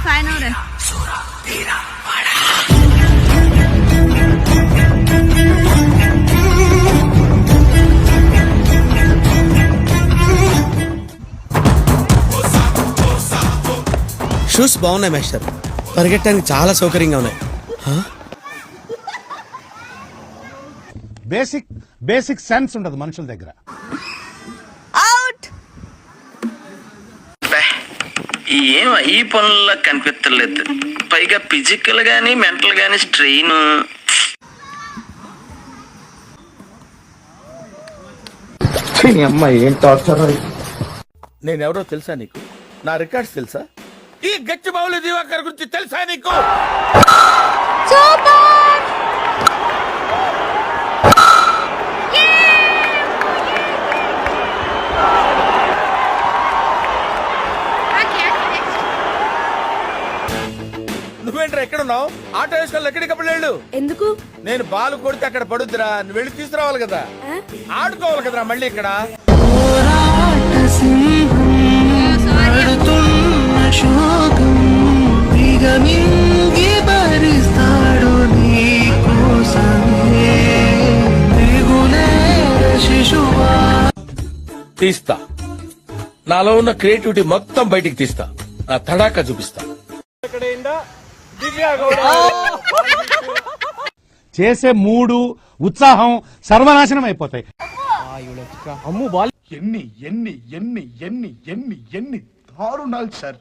Fan हो रहा shoes బాగున్నాయి మాస్టర్, పరిగెట్టడానికి చాలా సౌకర్యంగా ఉన్నాయి. బేసిక్ సెన్స్ ఉండదు మనుషుల దగ్గర. అవుట్. ఏం ఈ పనుల్లో కనిపించలేదు, పైగా ఫిజికల్ గానీ మెంటల్ గానీ స్ట్రెయిన్. ఏం టార్చర్. నేనెవరో తెలుసా నీకు? నా రికార్డ్స్ తెలుసా? ఈ గచ్చిబౌలి దివాకర్ గురించి తెలుసా నీకు? నువ్వేంట్రా ఎక్కడున్నావు? ఆటో వేసుకొని ఎక్కడికప్పుడు వెళ్ళు. ఎందుకు? నేను బాల్ కొడితే అక్కడ పడుద్దిరా, నువ్వు వెళ్ళి తీసుకురావాలి కదా, ఆడుకోవాలి కదరా మళ్ళీ ఇక్కడ. తీస్తా, నాలో ఉన్న క్రియేటివిటీ మొత్తం బయటికి తీస్తా, నా తడాకా చూపిస్తా. చేసే మూడు ఉత్సాహం సర్వనాశనం అయిపోతాయి. ఎన్ని దారుణాలు సార్.